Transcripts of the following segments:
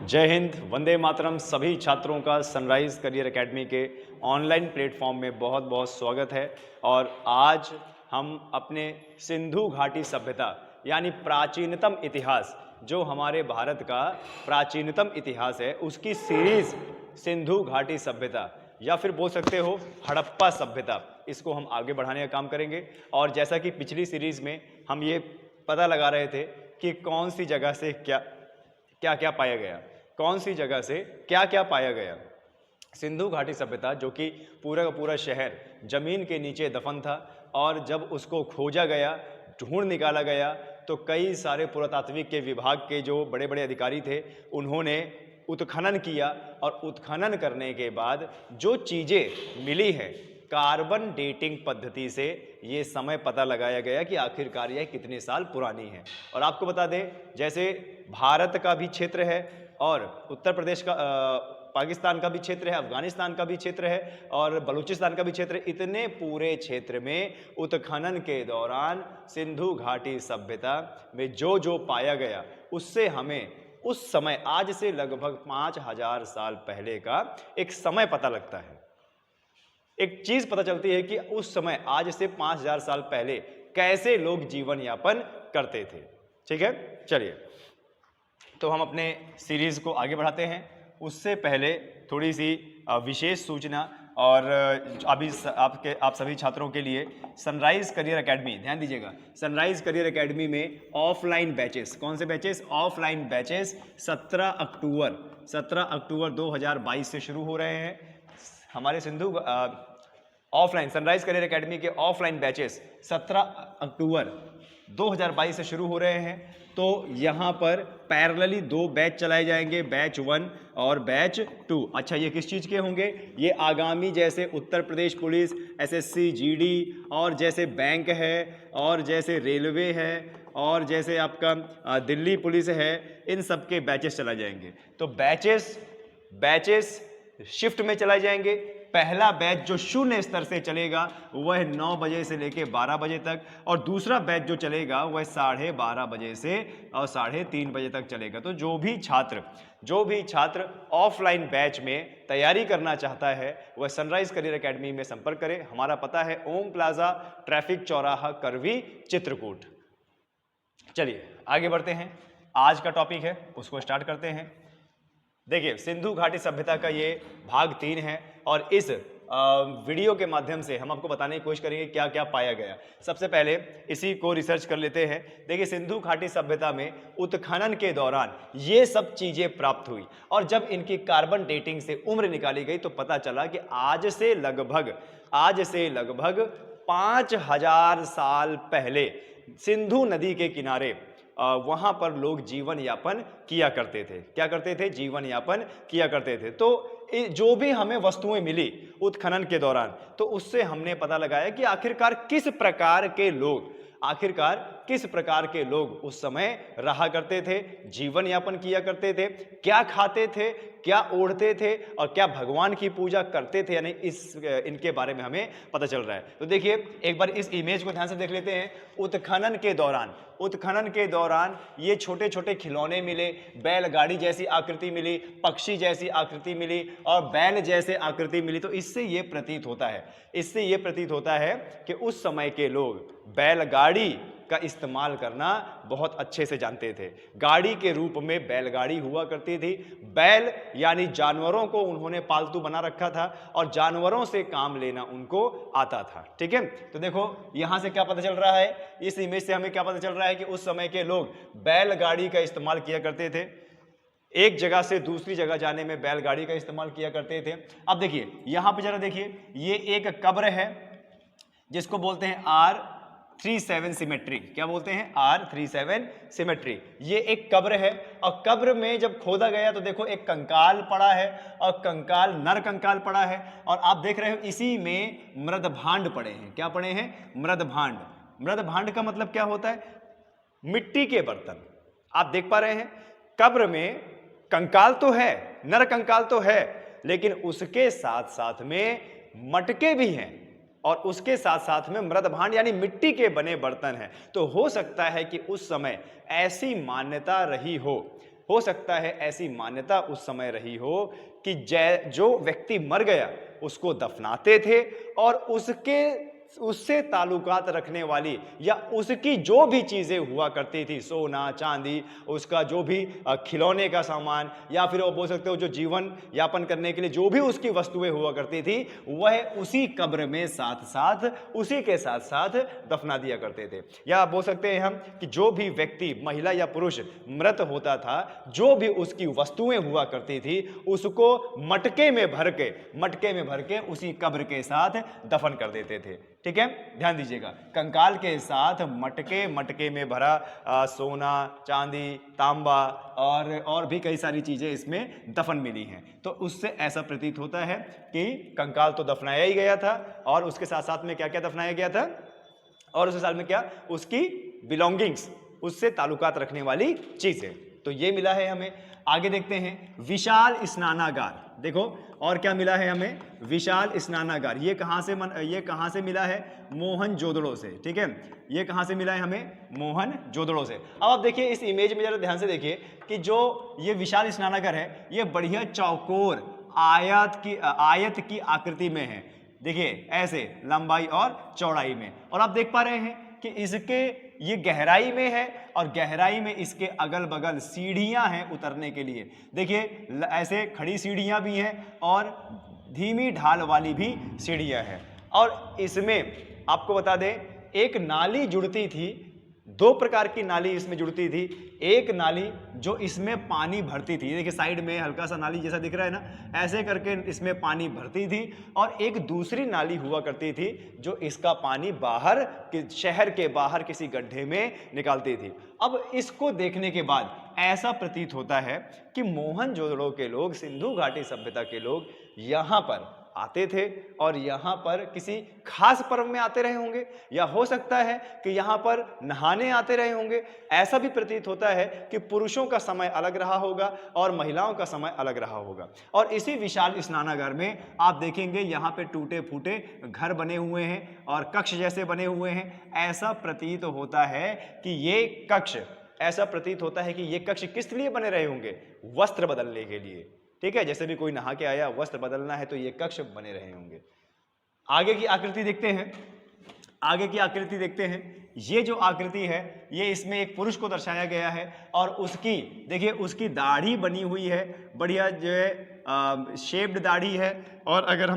जय हिंद, वंदे मातरम। सभी छात्रों का सनराइज करियर एकेडमी के ऑनलाइन प्लेटफॉर्म में बहुत बहुत स्वागत है। और आज हम अपने सिंधु घाटी सभ्यता यानी प्राचीनतम इतिहास, जो हमारे भारत का प्राचीनतम इतिहास है, उसकी सीरीज सिंधु घाटी सभ्यता या फिर बोल सकते हो हड़प्पा सभ्यता, इसको हम आगे बढ़ाने का काम करेंगे। और जैसा कि पिछली सीरीज में हम ये पता लगा रहे थे कि कौन सी जगह से क्या क्या पाया गया, कौन सी जगह से क्या क्या पाया गया। सिंधु घाटी सभ्यता, जो कि पूरा का पूरा शहर जमीन के नीचे दफन था, और जब उसको खोजा गया, ढूंढ निकाला गया, तो कई सारे पुरातात्विक के विभाग के जो बड़े बड़े अधिकारी थे, उन्होंने उत्खनन किया। और उत्खनन करने के बाद जो चीज़ें मिली हैं, कार्बन डेटिंग पद्धति से ये समय पता लगाया गया कि आखिरकार यह कितने साल पुरानी है। और आपको बता दें, जैसे भारत का भी क्षेत्र है और उत्तर प्रदेश का पाकिस्तान का भी क्षेत्र है, अफगानिस्तान का भी क्षेत्र है और बलूचिस्तान का भी क्षेत्र है। इतने पूरे क्षेत्र में उत्खनन के दौरान सिंधु घाटी सभ्यता में जो जो पाया गया, उससे हमें उस समय आज से लगभग 5000 साल पहले का एक समय पता लगता है। एक चीज पता चलती है कि उस समय आज से 5000 साल पहले कैसे लोग जीवन यापन करते थे। ठीक है, चलिए तो हम अपने सीरीज को आगे बढ़ाते हैं। उससे पहले थोड़ी सी विशेष सूचना, और अभी आप सभी छात्रों के लिए सनराइज करियर एकेडमी, ध्यान दीजिएगा, सनराइज करियर एकेडमी में ऑफलाइन बैचेस, कौन से बैचेस? ऑफलाइन बैचेस 17 अक्टूबर 2022 से शुरू हो रहे हैं। हमारे Sindhu offline sunrise career academy के ऑफलाइन बैचेस 17 अक्टूबर 2022 से शुरू हो रहे हैं। तो यहाँ पर पैरेलली 2 बैच चलाए जाएंगे, बैच 1 और बैच 2। अच्छा, ये किस चीज़ के होंगे? ये आगामी जैसे Uttar Pradesh police, SSC, GD, और जैसे बैंक है, और जैसे रेलवे है, और जैसे आपका दिल्ली पुलिस है, इन सब के बैचेस चलाए जाएंगे। तो बैचेस शिफ्ट में चलाए जाएंगे। पहला बैच जो 0 स्तर से चलेगा वह 9 बजे से लेकर 12 बजे तक, और दूसरा बैच जो चलेगा वह 12:30 बजे से और 3:30 बजे तक चलेगा। तो जो भी छात्र ऑफलाइन बैच में तैयारी करना चाहता है, वह सनराइज करियर एकेडमी में संपर्क करे। हमारा पता है ओम प्लाजा, ट्रैफिक चौराहा, करवी, चित्रकूट। चलिए आगे बढ़ते हैं। आज का टॉपिक है, उसको स्टार्ट करते हैं। देखिए, सिंधु घाटी सभ्यता का ये भाग 3 है, और इस वीडियो के माध्यम से हम आपको बताने की कोशिश करेंगे क्या क्या पाया गया। सबसे पहले इसी को रिसर्च कर लेते हैं। देखिए, सिंधु घाटी सभ्यता में उत्खनन के दौरान ये सब चीजें प्राप्त हुई, और जब इनकी कार्बन डेटिंग से उम्र निकाली गई तो पता चला कि आज से लगभग 5000 साल पहले सिंधु नदी के किनारे वहां पर लोग जीवन यापन किया करते थे। क्या करते थे? जीवन यापन किया करते थे। तो जो भी हमें वस्तुएं मिली उत्खनन के दौरान, तो उससे हमने पता लगाया कि आखिरकार किस प्रकार के लोग उस समय रहा करते थे, जीवन यापन किया करते थे, क्या खाते थे, क्या ओढ़ते थे, और क्या भगवान की पूजा करते थे, यानी इनके बारे में हमें पता चल रहा है। तो देखिए, एक बार इस इमेज को ध्यान से देख लेते हैं। उत्खनन के दौरान ये छोटे छोटे खिलौने मिले, बैलगाड़ी जैसी आकृति मिली, पक्षी जैसी आकृति मिली, और बैल जैसे आकृति मिली। तो इससे ये प्रतीत होता है कि उस समय के लोग बैलगाड़ी का इस्तेमाल करना बहुत अच्छे से जानते थे। गाड़ी के रूप में बैलगाड़ी हुआ करती थी। बैल यानी जानवरों को उन्होंने पालतू बना रखा था, और जानवरों से काम लेना उनको आता था। ठीक है, तो देखो यहां से क्या पता चल रहा है, इस इमेज से हमें क्या पता चल रहा है कि उस समय के लोग बैलगाड़ी का इस्तेमाल किया करते थे। एक जगह से दूसरी जगह जाने में बैलगाड़ी का इस्तेमाल किया करते थे। अब देखिए, यहां पर जरा देखिए, ये एक कब्र है जिसको बोलते हैं R37 सिमेट्री। क्या बोलते हैं? R37 symmetry. ये एक कब्र है, और कब्र में जब खोदा गया तो देखो एक कंकाल पड़ा है, और कंकाल नर कंकाल पड़ा है, और आप देख रहे हो इसी में मृदभांड पड़े हैं। क्या पड़े हैं? मृदभांड का मतलब क्या होता है? मिट्टी के बर्तन। आप देख पा रहे हैं, कब्र में कंकाल तो है, नर कंकाल तो है, लेकिन उसके साथ साथ में मटके भी हैं, और उसके साथ साथ में मृदभांड यानी मिट्टी के बने बर्तन हैं। तो हो सकता है कि उस समय ऐसी मान्यता रही हो हो सकता है ऐसी मान्यता उस समय रही हो कि जो व्यक्ति मर गया उसको दफनाते थे और उससे ताल्लुकात रखने वाली या उसकी जो भी चीज़ें हुआ करती थी, सोना चांदी, उसका जो भी खिलौने का सामान, या फिर वो बोल सकते हो जो जीवन यापन करने के लिए जो भी उसकी वस्तुएं हुआ करती थी, वह उसी कब्र में साथ साथ उसी के साथ साथ दफना दिया करते थे। या बोल सकते हैं हम कि जो भी व्यक्ति, महिला या पुरुष मृत होता था, जो भी उसकी वस्तुएं हुआ करती थी उसको मटके में भर के उसी कब्र के साथ दफन कर देते थे। ठीक है, ध्यान दीजिएगा, कंकाल के साथ मटके में भरा सोना चांदी तांबा और भी कई सारी चीजें इसमें दफन मिली हैं। तो उससे ऐसा प्रतीत होता है कि कंकाल तो दफनाया ही गया था और उसके साथ साथ में क्या क्या दफनाया गया था, और उसके साथ में क्या, उसकी बिलोंगिंग्स, उससे ताल्लुकात रखने वाली चीजें। तो ये मिला है हमें। आगे देखते हैं, विशाल स्नानागार। देखो और क्या मिला है हमें, विशाल स्नानागार। ये कहां से मिला है, मोहनजोदड़ो से। ठीक है, ये कहां से मिला है हमें, मोहनजोदड़ो से। अब आप देखिए इस इमेज में, जरा ध्यान से देखिए कि जो ये विशाल स्नानागार है ये बढ़िया चौकोर आयत की आकृति में है। देखिए ऐसे लंबाई और चौड़ाई में, और आप देख पा रहे हैं कि इसके ये गहराई में है और गहराई में इसके अगल बगल सीढ़ियां हैं उतरने के लिए। देखिए ऐसे खड़ी सीढ़ियां भी हैं और धीमी ढाल वाली भी सीढ़ियां हैं। और इसमें आपको बता दें, एक नाली जुड़ती थी, दो प्रकार की नाली इसमें जुड़ती थी। एक नाली जो इसमें पानी भरती थी, देखिए साइड में हल्का सा नाली जैसा दिख रहा है ना, ऐसे करके इसमें पानी भरती थी, और एक दूसरी नाली हुआ करती थी जो इसका पानी बाहर शहर के बाहर किसी गड्ढे में निकालती थी। अब इसको देखने के बाद ऐसा प्रतीत होता है कि मोहनजोदड़ो के लोग, सिंधु घाटी सभ्यता के लोग यहाँ पर आते थे और यहाँ पर किसी खास पर्व में आते रहे होंगे, या हो सकता है कि यहाँ पर नहाने आते रहे होंगे। ऐसा भी प्रतीत होता है कि पुरुषों का समय अलग रहा होगा और महिलाओं का समय अलग रहा होगा। और इसी विशाल स्नानागार में आप देखेंगे यहाँ पे टूटे फूटे घर बने हुए हैं और कक्ष जैसे बने हुए हैं। ऐसा प्रतीत होता है कि ये कक्ष किस लिए बने रहे होंगे, वस्त्र बदलने के लिए। ठीक है, जैसे भी कोई नहा के आया, वस्त्र बदलना है, तो ये कक्ष बने रहे होंगे। आगे की आकृति देखते हैं। ये जो आकृति है, ये इसमें एक पुरुष को दर्शाया गया है और उसकी देखिए उसकी दाढ़ी बनी हुई है, बढ़िया जो है शेप्ड दाढ़ी है। और अगर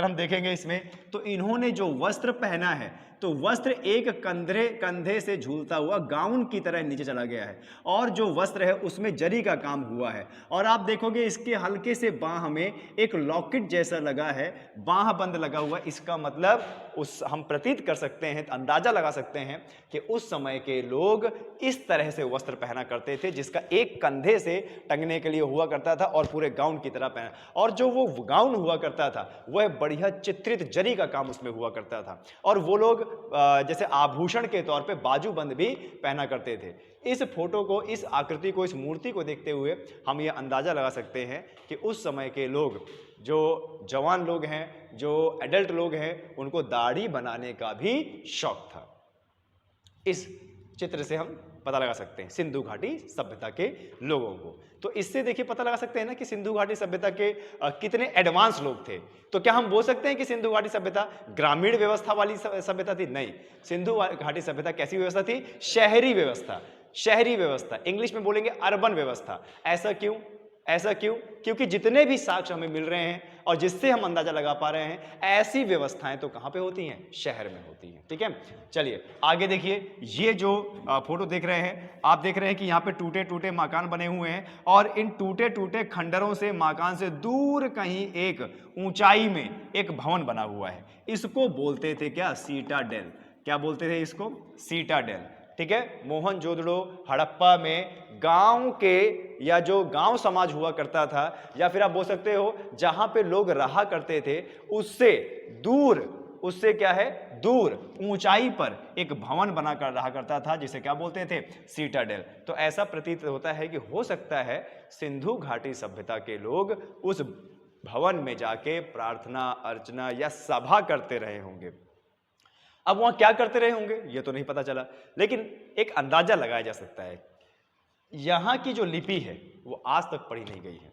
हम देखेंगे इसमें, तो इन्होंने जो वस्त्र पहना है, तो वस्त्र एक कंधे से झूलता हुआ गाउन की तरह नीचे चला गया है, और जो वस्त्र है उसमें जरी का काम हुआ है। और आप देखोगे इसके हल्के से बाह में एक लॉकेट जैसा लगा है, बाह बंद लगा हुआ। इसका मतलब हम प्रतीत कर सकते हैं, अंदाजा लगा सकते हैं कि उस समय के लोग इस तरह से वस्त्र पहना करते थे, जिसका एक कंधे से टंगने के लिए हुआ करता था और पूरे गाउन की तरह पहना। और जो वो गाउन हुआ करता था वह बढ़िया चित्रित जरी का काम उसमें हुआ करता था, और वो लोग जैसे आभूषण के तौर पे बाजूबंद भी पहना करते थे। इस फोटो को, इस आकृति को, इस मूर्ति को देखते हुए हम ये अंदाजा लगा सकते हैं कि उस समय के लोग, जो जवान लोग हैं, जो एडल्ट लोग हैं, उनको दाढ़ी बनाने का भी शौक था। इस चित्र से हम पता लगा सकते हैं सिंधु घाटी सभ्यता के लोगों को। तो इससे देखिए पता लगा सकते हैं ना कि सिंधु घाटी सभ्यता के कितने एडवांस लोग थे। तो क्या हम बोल सकते हैं कि सिंधु घाटी सभ्यता ग्रामीण व्यवस्था वाली सभ्यता थी? नहीं, सिंधु घाटी सभ्यता कैसी व्यवस्था थी? शहरी व्यवस्था, इंग्लिश में बोलेंगे अर्बन व्यवस्था। ऐसा क्यों? क्योंकि जितने भी साक्ष्य हमें मिल रहे हैं और जिससे हम अंदाजा लगा पा रहे हैं, ऐसी व्यवस्थाएं तो कहां पे होती हैं? शहर में होती हैं। ठीक है, चलिए आगे देखिए। ये जो फोटो देख रहे हैं, आप देख रहे हैं कि यहाँ पे टूटे टूटे मकान बने हुए हैं, और इन टूटे टूटे खंडरों से, मकान से दूर कहीं एक ऊंचाई में एक भवन बना हुआ है। इसको बोलते थे क्या? सीटाडेल। क्या बोलते थे इसको? सीटाडेल। ठीक है, मोहनजोदड़ो, हड़प्पा में गांव के, या जो गांव समाज हुआ करता था, या फिर आप बोल सकते हो जहां पे लोग रहा करते थे, उससे क्या है, दूर ऊंचाई पर एक भवन बनाकर रहा करता था, जिसे क्या बोलते थे? सीटाडेल। तो ऐसा प्रतीत होता है कि हो सकता है सिंधु घाटी सभ्यता के लोग उस भवन में जाके प्रार्थना, अर्चना या सभा करते रहे होंगे। अब वहां क्या करते रहे होंगे ये तो नहीं पता चला, लेकिन एक अंदाजा लगाया जा सकता है। यहाँ की जो लिपि है वो आज तक पढ़ी नहीं गई है।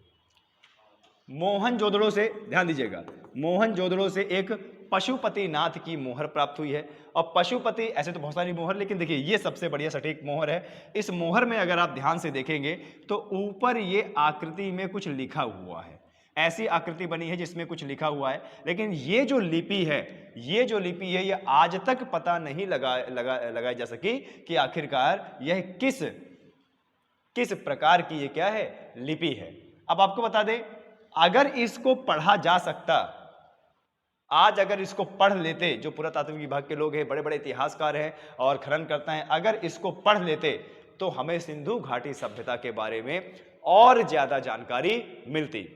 मोहनजोदड़ो से, ध्यान दीजिएगा, मोहनजोदड़ो से एक पशुपतिनाथ की मोहर प्राप्त हुई है। और पशुपति, ऐसे तो बहुत सारी मोहर, लेकिन देखिए ये सबसे बढ़िया सटीक मोहर है। इस मोहर में अगर आप ध्यान से देखेंगे तो ऊपर ये आकृति में कुछ लिखा हुआ है, ऐसी आकृति बनी है जिसमें कुछ लिखा हुआ है। लेकिन ये जो लिपि है, ये आज तक पता नहीं लगाई जा सकी कि आखिरकार यह किस प्रकार की ये क्या है, लिपि है। अब आपको बता दें, अगर इसको पढ़ा जा सकता, आज अगर इसको पढ़ लेते, जो पुरातात्विक विभाग के लोग हैं, बड़े बड़े इतिहासकार हैं और खनन करते हैं, अगर इसको पढ़ लेते तो हमें सिंधु घाटी सभ्यता के बारे में और ज्यादा जानकारी मिलती,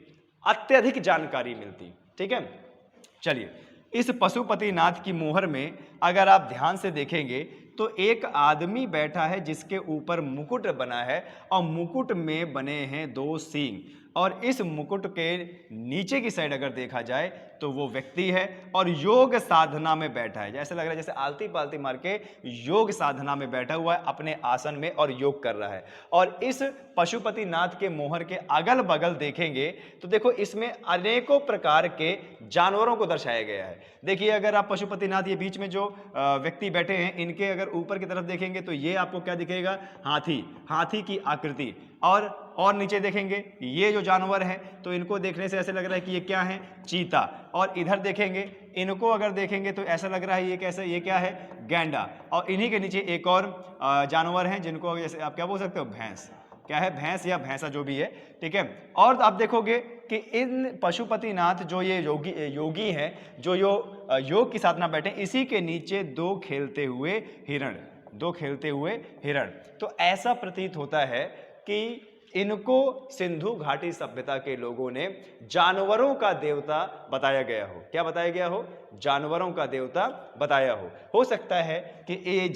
अत्यधिक जानकारी मिलती। ठीक है, चलिए, इस पशुपतिनाथ की मोहर में अगर आप ध्यान से देखेंगे तो एक आदमी बैठा है जिसके ऊपर मुकुट बना है और मुकुट में बने हैं 2 सींग। और इस मुकुट के नीचे की साइड अगर देखा जाए तो वो व्यक्ति है और योग साधना में बैठा है। जैसे लग रहा है जैसे आलती पालती मार के योग साधना में बैठा हुआ है अपने आसन में और योग कर रहा है। और इस पशुपतिनाथ के मोहर के अगल बगल देखेंगे तो देखो इसमें अनेकों प्रकार के जानवरों को दर्शाया गया है। देखिए, अगर आप पशुपतिनाथ, ये बीच में जो व्यक्ति बैठे हैं, इनके अगर ऊपर की तरफ देखेंगे तो ये आपको क्या दिखेगा, हाथी की आकृति। और नीचे देखेंगे ये जो जानवर है तो इनको देखने से ऐसे लग रहा है कि ये क्या है, चीता। और इधर देखेंगे, इनको अगर देखेंगे तो ऐसा लग रहा है ये कैसे, ये क्या है, गैंडा। और इन्हीं के नीचे एक और जानवर हैं जिनको जैसे आप क्या बोल सकते हो, भैंस। क्या है, भैंस या भैंसा जो भी है। ठीक है, और आप देखोगे कि इन पशुपतिनाथ जो ये योगी हैं, जो योग की साधना बैठे, इसी के नीचे 2 खेलते हुए हिरण। तो ऐसा प्रतीत होता है कि इनको सिंधु घाटी सभ्यता के लोगों ने जानवरों का देवता बताया गया हो। क्या बताया गया हो, जानवरों का देवता बताया हो सकता है कि ये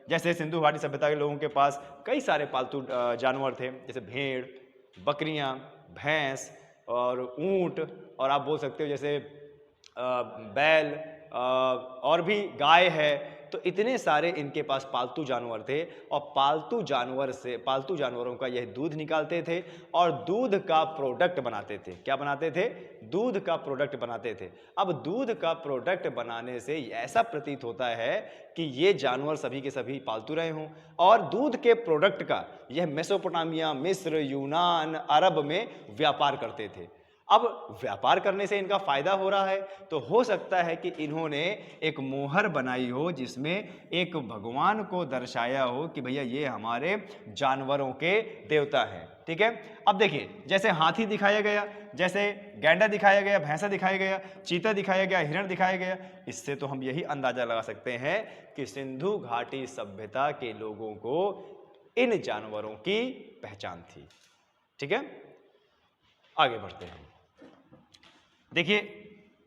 जैसे सिंधु घाटी सभ्यता के लोगों के पास कई सारे पालतू जानवर थे, जैसे भेड़, बकरियां, भैंस और ऊंट, और आप बोल सकते हो जैसे बैल, और भी गाय है। तो इतने सारे इनके पास पालतू जानवर थे और पालतू जानवरों का यह दूध निकालते थे और दूध का प्रोडक्ट बनाते थे। क्या बनाते थे, दूध का प्रोडक्ट बनाते थे। अब दूध का प्रोडक्ट बनाने से ऐसा प्रतीत होता है कि ये जानवर सभी के सभी पालतू रहे हों और दूध के प्रोडक्ट का यह मेसोपोटामिया, मिस्र, यूनान, अरब में व्यापार करते थे। अब व्यापार करने से इनका फायदा हो रहा है तो हो सकता है कि इन्होंने एक मोहर बनाई हो जिसमें एक भगवान को दर्शाया हो कि भैया ये हमारे जानवरों के देवता हैं। ठीक है, अब देखिए, जैसे हाथी दिखाया गया, जैसे गैंडा दिखाया गया, भैंसा दिखाया गया, चीता दिखाया गया, हिरण दिखाया गया, इससे तो हम यही अंदाजा लगा सकते हैं कि सिंधु घाटी सभ्यता के लोगों को इन जानवरों की पहचान थी। ठीक है, आगे बढ़ते हैं। देखिए,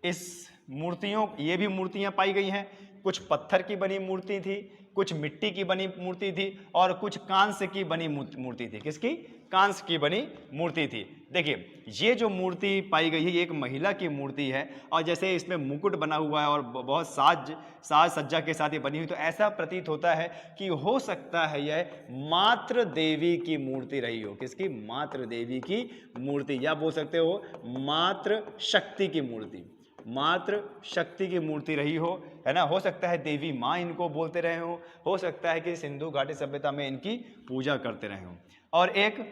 इस मूर्तियों, ये भी मूर्तियां पाई गई हैं। कुछ पत्थर की बनी मूर्ति थी, कुछ मिट्टी की बनी मूर्ति थी और कुछ कांस्य की बनी मूर्ति थी। किसकी, कांस्य की बनी मूर्ति थी। देखिए, ये जो मूर्ति पाई गई है ये एक महिला की मूर्ति है और जैसे इसमें मुकुट बना हुआ है और बहुत साज सज्जा के साथ ये बनी हुई, तो ऐसा प्रतीत होता है कि हो सकता है यह मातृ देवी की मूर्ति रही हो। किसकी, मातृ देवी की मूर्ति, या बोल सकते हो मातृ शक्ति की मूर्ति, मातृ शक्ति की मूर्ति रही हो, है ना। हो सकता है देवी माँ इनको बोलते रहे हो सकता है कि सिंधु घाटी सभ्यता में इनकी पूजा करते रहे हों। और एक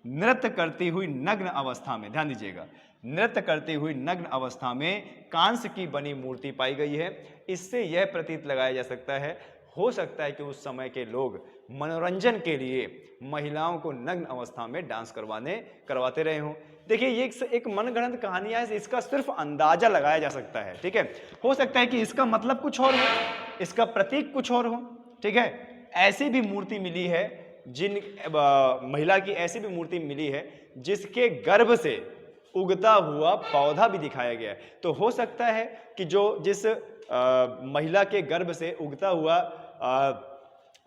नृत्य करती हुई नग्न अवस्था में, ध्यान दीजिएगा, नृत्य करती हुई नग्न अवस्था में कांस्य की बनी मूर्ति पाई गई है। इससे यह प्रतीत लगाया जा सकता है, हो सकता है कि उस समय के लोग मनोरंजन के लिए महिलाओं को नग्न अवस्था में डांस करवाते रहे हों। देखिए, ये एक मनगढ़ंत कहानियां है, इसका सिर्फ अंदाजा लगाया जा सकता है। ठीक है, हो सकता है कि इसका मतलब कुछ और हो, इसका प्रतीक कुछ और हो। ठीक है, ऐसी भी मूर्ति मिली है, महिला की ऐसी भी मूर्ति मिली है जिसके गर्भ से उगता हुआ पौधा भी दिखाया गया है। तो हो सकता है कि जिस महिला के गर्भ से उगता हुआ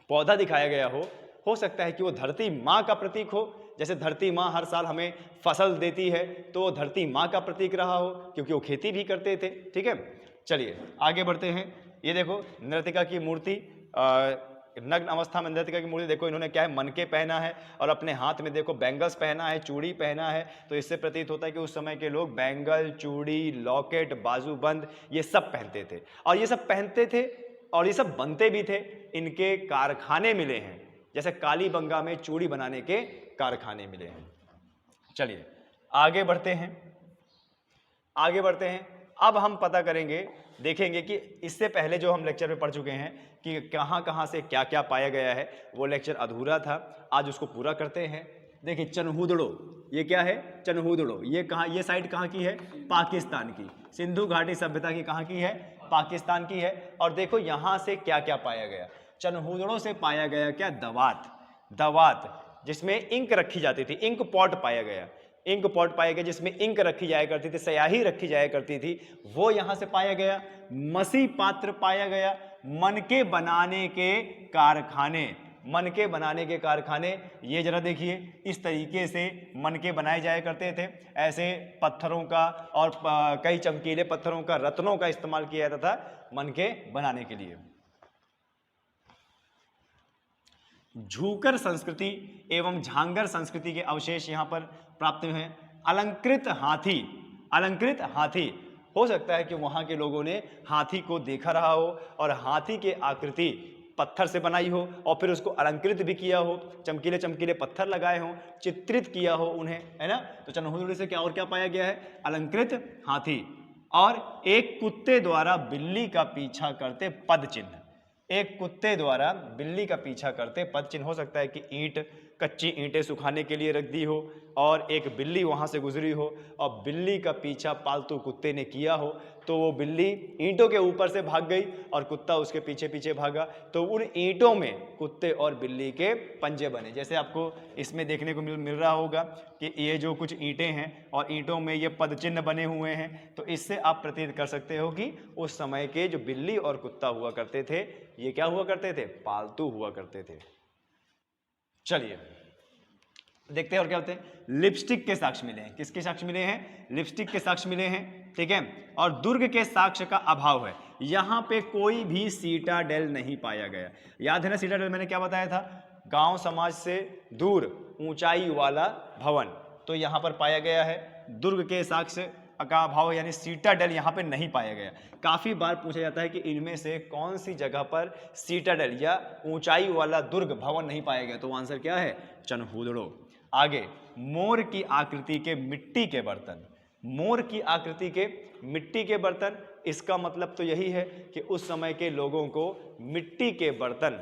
पौधा दिखाया गया हो सकता है कि वो धरती माँ का प्रतीक हो। जैसे धरती माँ हर साल हमें फसल देती है तो वो धरती माँ का प्रतीक रहा हो, क्योंकि वो खेती भी करते थे। ठीक है, चलिए आगे बढ़ते हैं। ये देखो, नर्तिका की मूर्ति, नग्न अवस्था में नृत्य की मूर्ति। देखो इन्होंने क्या है, मनके पहना है और अपने हाथ में देखो बैंगल्स पहना है, चूड़ी पहना है। तो इससे प्रतीत होता है कि उस समय के लोग बैंगल, चूड़ी, लॉकेट, बाजूबंद ये सब पहनते थे। और ये सब पहनते थे और ये सब बनते भी थे। इनके कारखाने मिले हैं, जैसे कालीबंगा में चूड़ी बनाने के कारखाने मिले हैं। चलिए आगे बढ़ते हैं, आगे बढ़ते हैं। अब हम पता करेंगे, देखेंगे कि इससे पहले जो हम लेक्चर में पढ़ चुके हैं कि कहाँ कहाँ से क्या क्या पाया गया है, वो लेक्चर अधूरा था, आज उसको पूरा करते हैं। देखिए चनहूदड़ो, ये क्या है, चनहूदड़ो, ये कहाँ, ये साइड कहाँ की है, पाकिस्तान की। सिंधु घाटी सभ्यता की कहाँ की है, पाकिस्तान की है। और देखो यहाँ से क्या क्या पाया गया, चनहूदड़ो से पाया गया क्या, दवात, दवात जिसमें इंक रखी जाती थी, इंक पॉट पाया गया, इंक पॉट पाया गया जिसमें इंक रखी जाया करती थी, स्याही रखी जाया करती थी, वो यहां से पाया गया। मसी पात्र पाया गया, मनके बनाने के कारखाने, मनके बनाने के कारखाने, ये जरा देखिए इस तरीके से मनके बनाए जाया करते थे। ऐसे पत्थरों का और कई चमकीले पत्थरों का, रत्नों का इस्तेमाल किया जाता था मनके बनाने के लिए। झूकर संस्कृति एवं झांगर संस्कृति के अवशेष यहां पर प्राप्त हुए हैं। अलंकृत हाथी, अलंकृत हाथी, हो सकता है कि वहां के लोगों ने हाथी को देखा रहा हो और हाथी के आकृति पत्थर से बनाई हो और फिर उसको अलंकृत भी किया हो, चमकीले चमकीले पत्थर लगाए हों, चित्रित किया हो उन्हें, है ना। तो चनहूदड़ो से क्या और क्या पाया गया है, अलंकृत हाथी और एक कुत्ते द्वारा बिल्ली का पीछा करते पद चिन्ह, एक कुत्ते द्वारा बिल्ली का पीछा करते पद चिन्ह। हो सकता है कि ईंट, कच्ची ईंटें सुखाने के लिए रख दी हो और एक बिल्ली वहां से गुजरी हो और बिल्ली का पीछा पालतू कुत्ते ने किया हो, तो वो बिल्ली ईंटों के ऊपर से भाग गई और कुत्ता उसके पीछे पीछे भागा, तो उन ईंटों में कुत्ते और बिल्ली के पंजे बने। जैसे आपको इसमें देखने को मिल रहा होगा कि ये जो कुछ ईंटें हैं और ईंटों में ये पद चिन्ह बने हुए हैं, तो इससे आप प्रतीत कर सकते हो कि उस समय के जो बिल्ली और कुत्ता हुआ करते थे, ये क्या हुआ करते थे, पालतू हुआ करते थे। चलिए देखते हैं और क्या होते हैं। लिपस्टिक के साक्ष्य मिले हैं, किसके साक्ष्य मिले हैं, लिपस्टिक के साक्ष्य मिले हैं, ठीक है। और दुर्ग के साक्ष्य का अभाव है, यहां पे कोई भी सीटाडेल नहीं पाया गया। याद है ना सीटाडेल मैंने क्या बताया था, गांव समाज से दूर ऊंचाई वाला भवन, तो यहां पर पाया गया है। दुर्ग के साक्ष्य का अभाव यानी सीटाडेल यहाँ पे नहीं पाया गया। काफी बार पूछा जाता है कि इनमें से कौन सी जगह पर सीटाडेल या ऊंचाई वाला दुर्ग भवन नहीं पाया गया, तो आंसर क्या है, चनहूदड़ो। आगे, मोर की आकृति के मिट्टी के बर्तन, मोर की आकृति के मिट्टी के बर्तन, इसका मतलब तो यही है कि उस समय के लोगों को मिट्टी के बर्तन,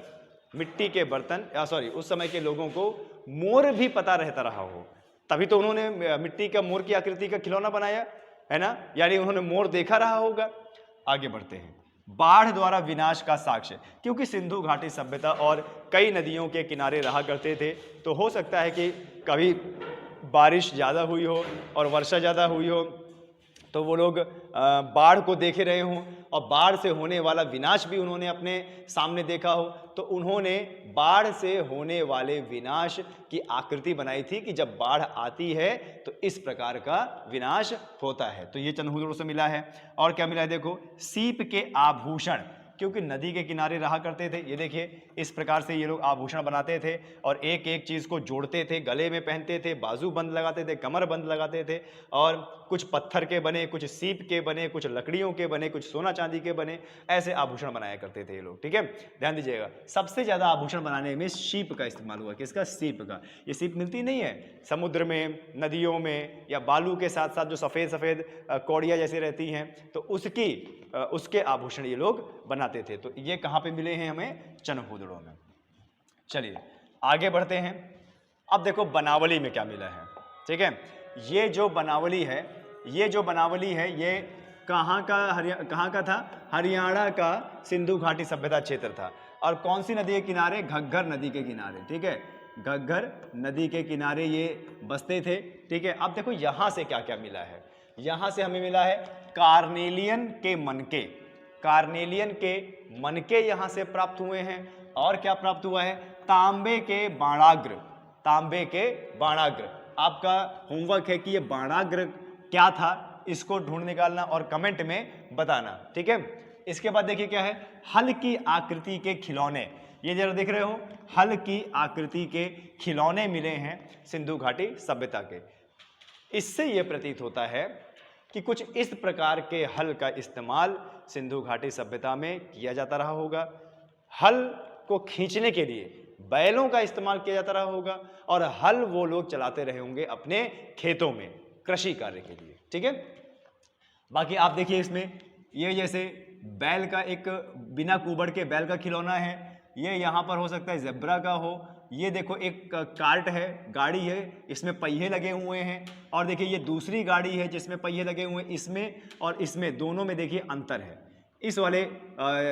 मिट्टी के बर्तन सॉरी उस समय के लोगों को मोर भी पता रहता रहा हो, तभी तो उन्होंने मिट्टी का मोर की आकृति का खिलौना बनाया, है ना, यानी उन्होंने मोर देखा रहा होगा। आगे बढ़ते हैं। बाढ़ द्वारा विनाश का साक्ष्य, क्योंकि सिंधु घाटी सभ्यता और कई नदियों के किनारे रहा करते थे, तो हो सकता है कि कभी बारिश ज़्यादा हुई हो और वर्षा ज़्यादा हुई हो, तो वो लोग बाढ़ को देखे रहे हों और बाढ़ से होने वाला विनाश भी उन्होंने अपने सामने देखा हो, तो उन्होंने बाढ़ से होने वाले विनाश की आकृति बनाई थी कि जब बाढ़ आती है तो इस प्रकार का विनाश होता है। तो ये चनहूदड़ो से मिला है। और क्या मिला है, देखो सीप के आभूषण, क्योंकि नदी के किनारे रहा करते थे, ये देखिए इस प्रकार से ये लोग आभूषण बनाते थे और एक एक चीज़ को जोड़ते थे, गले में पहनते थे, बाजू बंद लगाते थे, कमर बंद लगाते थे, और कुछ पत्थर के बने, कुछ सीप के बने, कुछ लकड़ियों के बने, कुछ सोना चांदी के बने, ऐसे आभूषण बनाया करते थे ये लोग, ठीक है। ध्यान दीजिएगा, सबसे ज़्यादा आभूषण बनाने में सीप का इस्तेमाल हुआ। किसका, सीप का। ये सीप मिलती नहीं है समुद्र में, नदियों में, या बालू के साथ साथ जो सफ़ेद सफ़ेद कौड़ियाँ जैसे रहती हैं, तो उसके आभूषण ये लोग बनाते थे। तो ये कहाँ पे मिले हैं हमें, चनहूदड़ो में। चलिए आगे बढ़ते हैं। अब देखो बनावली में क्या मिला है, ठीक है। ये जो बनावली है, ये जो बनावली है, ये कहाँ का था, हरियाणा का सिंधु घाटी सभ्यता क्षेत्र था। और कौन सी नदी के किनारे, घग्गर नदी के किनारे, ठीक है, घग्गर नदी के किनारे ये बसते थे, ठीक है। अब देखो यहाँ से क्या क्या मिला है, यहाँ से हमें मिला है कार्नेलियन के मनके, कार्नेलियन के मनके यहाँ से प्राप्त हुए हैं। और क्या प्राप्त हुआ है, तांबे के बाणाग्र, तांबे के बाणाग्र। आपका होमवर्क है कि ये बाणाग्र क्या था, इसको ढूंढ निकालना और कमेंट में बताना, ठीक है। इसके बाद देखिए क्या है, हल की आकृति के खिलौने, ये जरा देख रहे हो, हल की आकृति के खिलौने मिले हैं सिंधु घाटी सभ्यता के। इससे यह प्रतीत होता है कि कुछ इस प्रकार के हल का इस्तेमाल सिंधु घाटी सभ्यता में किया जाता रहा होगा। हल को खींचने के लिए बैलों का इस्तेमाल किया जाता रहा होगा और हल वो लोग चलाते रहे होंगे अपने खेतों में कृषि कार्य के लिए। ठीक है, बाकी आप देखिए इसमें ये जैसे बैल का एक बिना कुबड़ के बैल का खिलौना है, ये यहाँ पर हो सकता है जेब्रा का हो। ये देखो एक कार्ट है, गाड़ी है, इसमें पहिए लगे हुए हैं। और देखिए ये दूसरी गाड़ी है जिसमें पहिए लगे हुए हैं, इसमें और इसमें दोनों में देखिए अंतर है। इस वाले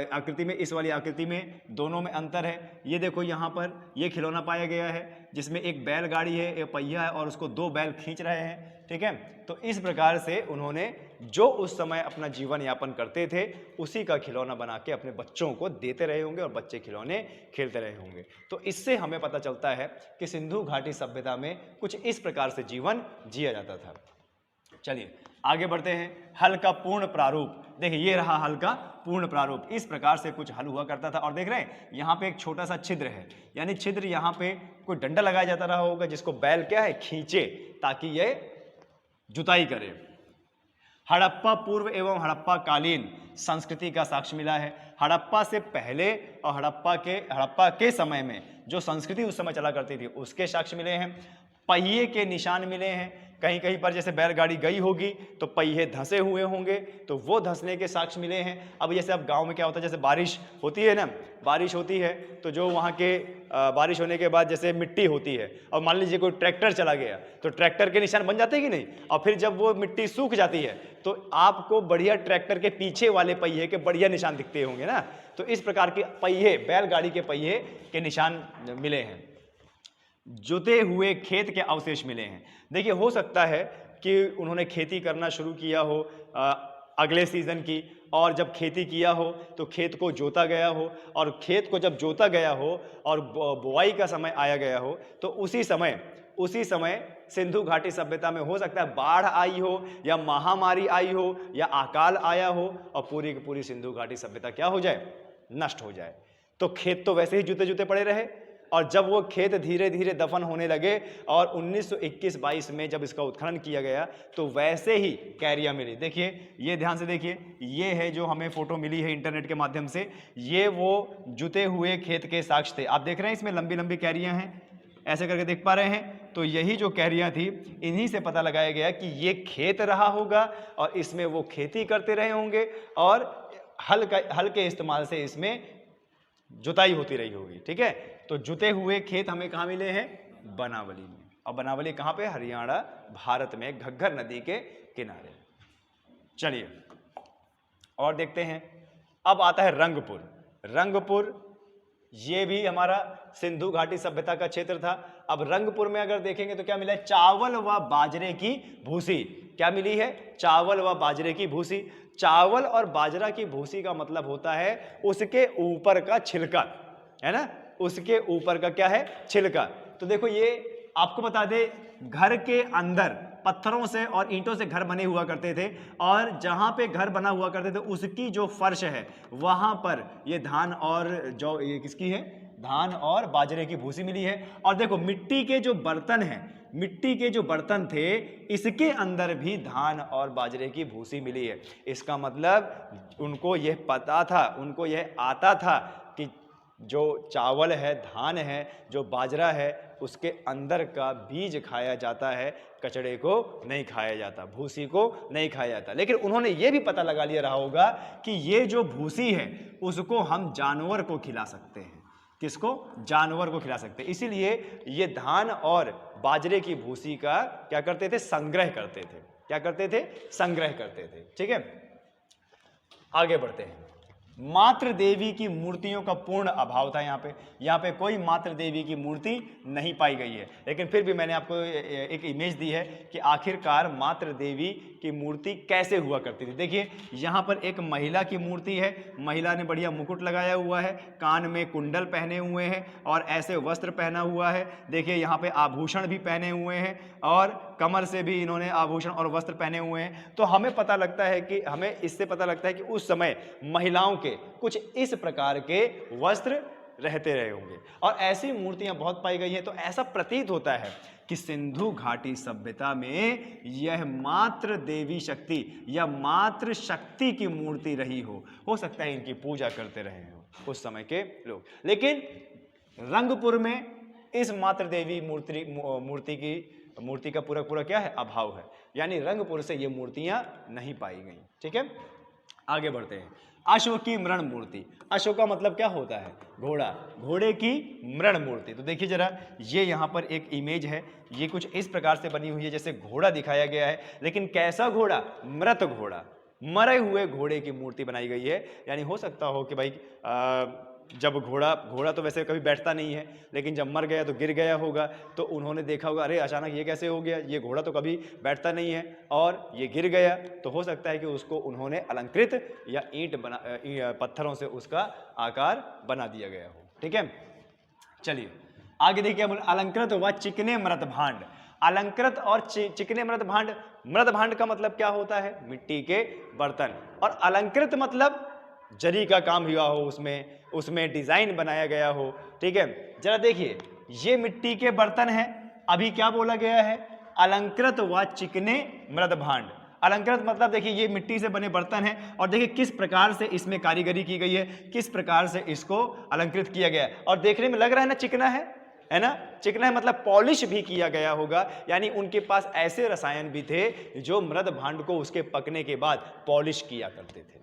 आकृति में, इस वाली आकृति में दोनों में अंतर है। ये देखो यहाँ पर ये खिलौना पाया गया है जिसमें एक बैलगाड़ी है, एक पहिया है और उसको दो बैल खींच रहे हैं। ठीक है, तो इस प्रकार से उन्होंने जो उस समय अपना जीवन यापन करते थे उसी का खिलौना बना के अपने बच्चों को देते रहे होंगे और बच्चे खिलौने खेलते रहे होंगे। तो इससे हमें पता चलता है कि सिंधु घाटी सभ्यता में कुछ इस प्रकार से जीवन जिया जाता था। चलिए आगे बढ़ते हैं। हल का पूर्ण प्रारूप, देखिए ये रहा हल का पूर्ण प्रारूप। इस प्रकार से कुछ हल हुआ करता था। और देख रहे हैं यहाँ पे एक छोटा सा छिद्र है, यानी छिद्र, यहाँ पे कोई डंडा लगाया जाता रहा होगा जिसको बैल क्या है खींचे ताकि ये जुताई करे। हड़प्पा पूर्व एवं हड़प्पा कालीन संस्कृति का साक्ष्य मिला है। हड़प्पा से पहले और हड़प्पा के समय में जो संस्कृति उस समय चला करती थी उसके साक्ष्य मिले हैं। पहिए के निशान मिले हैं, कहीं कहीं पर जैसे बैलगाड़ी गई होगी तो पहिए धंसे हुए होंगे तो वो धंसने के साक्ष्य मिले हैं। अब जैसे अब गांव में क्या होता है, जैसे बारिश होती है ना, बारिश होती है तो जो वहाँ के बारिश होने के बाद जैसे मिट्टी होती है और मान लीजिए कोई ट्रैक्टर चला गया तो ट्रैक्टर के निशान बन जाते हैं कि नहीं। और फिर जब वो मिट्टी सूख जाती है तो आपको बढ़िया ट्रैक्टर के पीछे वाले पहिए के बढ़िया निशान दिखते होंगे ना। तो इस प्रकार के पहिए, बैलगाड़ी के पहिए के निशान मिले हैं। जुते हुए खेत के अवशेष मिले हैं। देखिए हो सकता है कि उन्होंने खेती करना शुरू किया हो अगले सीजन की, और जब खेती किया हो तो खेत को जोता गया हो, और खेत को जब जोता गया हो और बुआई का समय आया गया हो तो उसी समय सिंधु घाटी सभ्यता में हो सकता है बाढ़ आई हो या महामारी आई हो या अकाल आया हो और पूरी की पूरी सिंधु घाटी सभ्यता क्या हो जाए, नष्ट हो जाए। तो खेत तो वैसे ही जूते जूते पड़े रहे, और जब वो खेत धीरे धीरे दफन होने लगे और 1921-22 में जब इसका उत्खनन किया गया तो वैसे ही कैरियां मिली। देखिए ये ध्यान से देखिए, ये है जो हमें फोटो मिली है इंटरनेट के माध्यम से, ये वो जुते हुए खेत के साक्ष्य थे। आप देख रहे हैं इसमें लंबी लंबी कैरियां हैं, ऐसे करके देख पा रहे हैं। तो यही जो कैरियां थी इन्हीं से पता लगाया गया कि ये खेत रहा होगा और इसमें वो खेती करते रहे होंगे और हल के इस्तेमाल से इसमें जुताई होती रही होगी। ठीक है, तो जुते हुए खेत हमें कहाँ मिले हैं, बनावली में। और बनावली कहाँ पे, हरियाणा भारत में, घग्गर नदी के किनारे। चलिए और देखते हैं। अब आता है रंगपुर। रंगपुर ये भी हमारा सिंधु घाटी सभ्यता का क्षेत्र था। अब रंगपुर में अगर देखेंगे तो क्या मिला है, चावल व बाजरे की भूसी। क्या मिली है, चावल व बाजरे की भूसी। चावल और बाजरा की भूसी का मतलब होता है उसके ऊपर का छिलका, है ना, उसके ऊपर का क्या है, छिलका। तो देखो ये आपको बता दे, घर के अंदर पत्थरों से और ईंटों से घर बने हुआ करते थे और जहां पे घर बना हुआ करते थे उसकी जो फर्श है वहां पर ये धान और जो ये किसकी है, धान और बाजरे की भूसी मिली है। और देखो मिट्टी के जो बर्तन हैं, मिट्टी के जो बर्तन थे इसके अंदर भी धान और बाजरे की भूसी मिली है। इसका मतलब उनको यह पता था, उनको यह आता था कि जो चावल है, धान है, जो बाजरा है, उसके अंदर का बीज खाया जाता है, कचड़े को नहीं खाया जाता, भूसी को नहीं खाया जाता। लेकिन उन्होंने ये भी पता लगा लिया रहा होगा कि ये जो भूसी है उसको हम जानवर को खिला सकते हैं। किसको, जानवर को खिला सकते हैं। इसीलिए ये धान और बाजरे की भूसी का क्या करते थे, संग्रह करते थे। क्या करते थे, संग्रह करते थे। ठीक है, आगे बढ़ते हैं। मातृ देवी की मूर्तियों का पूर्ण अभाव था। यहाँ पे कोई मातृ देवी की मूर्ति नहीं पाई गई है। लेकिन फिर भी मैंने आपको एक इमेज दी है कि आखिरकार मातृ देवी की मूर्ति कैसे हुआ करती थी। देखिए यहाँ पर एक महिला की मूर्ति है, महिला ने बढ़िया मुकुट लगाया हुआ है, कान में कुंडल पहने हुए हैं और ऐसे वस्त्र पहना हुआ है। देखिए यहाँ पे आभूषण भी पहने हुए हैं और कमर से भी इन्होंने आभूषण और वस्त्र पहने हुए हैं। तो हमें पता लगता है कि हमें इससे पता लगता है कि उस समय महिलाओं के कुछ इस प्रकार के वस्त्र रहते रहे होंगे। और ऐसी मूर्तियां बहुत पाई गई हैं। तो ऐसा प्रतीत होता है कि सिंधु घाटी सभ्यता में यह मात्र देवी शक्ति या मात्र शक्ति की मूर्ति रही हो सकता है इनकी पूजा करते रहे हो उस समय के लोग। लेकिन रंगपुर में इस मात्र देवी मूर्ति का पूरा क्या है, अभाव है। यानी रंगपुर से ये मूर्तियां नहीं पाई गई। ठीक है, आगे बढ़ते हैं। अशोक की मृण मूर्ति। अशोक का मतलब क्या होता है, घोड़ा, घोड़े की मृण मूर्ति। तो देखिए जरा, ये यहाँ पर एक इमेज है, ये कुछ इस प्रकार से बनी हुई है जैसे घोड़ा दिखाया गया है, लेकिन कैसा घोड़ा, मृत घोड़ा, मरे हुए घोड़े की मूर्ति बनाई गई है। यानी हो सकता हो कि भाई जब घोड़ा तो वैसे कभी बैठता नहीं है, लेकिन जब मर गया तो गिर गया होगा, तो उन्होंने देखा होगा अरे अचानक ये कैसे हो गया, ये घोड़ा तो कभी बैठता नहीं है और ये गिर गया। तो हो सकता है कि उसको उन्होंने अलंकृत या पत्थरों से उसका आकार बना दिया गया हो। ठीक है, चलिए आगे देखिए। अलंकृत व चिकने मृत भांड। अलंकृत और चिकने मृत भांड। मृत भांड का मतलब क्या होता है, मिट्टी के बर्तन। और अलंकृत मतलब जरी का काम हुआ हो, उसमें डिजाइन बनाया गया हो। ठीक है, जरा देखिए, ये मिट्टी के बर्तन हैं। अभी क्या बोला गया है, अलंकृत व चिकने मृद भांड। अलंकृत मतलब देखिए ये मिट्टी से बने बर्तन हैं, और देखिए किस प्रकार से इसमें कारीगरी की गई है, किस प्रकार से इसको अलंकृत किया गया है। और देखने में लग रहा है ना चिकना है ना, चिकना है मतलब पॉलिश भी किया गया होगा। यानी उनके पास ऐसे रसायन भी थे जो मृद भांड को उसके पकने के बाद पॉलिश किया करते थे।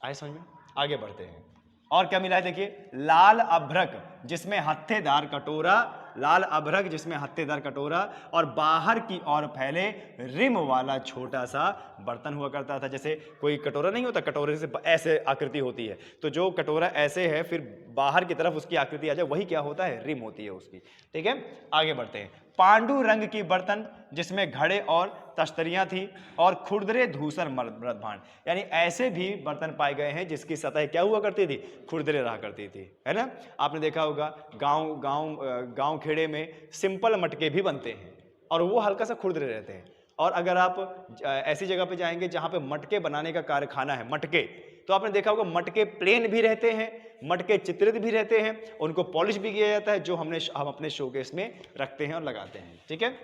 आए समझ में? आगे बढ़ते हैं। और क्या मिला है देखिए, लाल अभ्रक जिसमें हत्थेदार कटोरा, लाल अभ्रक जिसमें हत्थेदार कटोरा और बाहर की ओर फैले रिम वाला छोटा सा बर्तन हुआ करता था। जैसे कोई कटोरा नहीं होता, कटोरे से ऐसे आकृति होती है, तो जो कटोरा ऐसे है फिर बाहर की तरफ उसकी आकृति आ जाए, वही क्या होता है, रिम होती है उसकी। ठीक है, आगे बढ़ते हैं। पांडु रंग की बर्तन जिसमें घड़े और तश्तरियां थी और खुरदरे धूसर मृद भांड। यानी ऐसे भी बर्तन पाए गए हैं जिसकी सतह क्या हुआ करती थी, खुरदरे रहा करती थी, है ना। आपने देखा होगा गांव खेड़े में सिंपल मटके भी बनते हैं और वो हल्का सा खुरदरे रहते हैं। और अगर आप ऐसी जगह पे जाएंगे जहां पे मटके बनाने का कारखाना है, मटके, तो आपने देखा होगा मटके प्लेन भी रहते हैं, मटके चित्रित भी रहते हैं, उनको पॉलिश भी किया जाता है, जो हम अपने शोकेस में रखते हैं और लगाते हैं। ठीक है,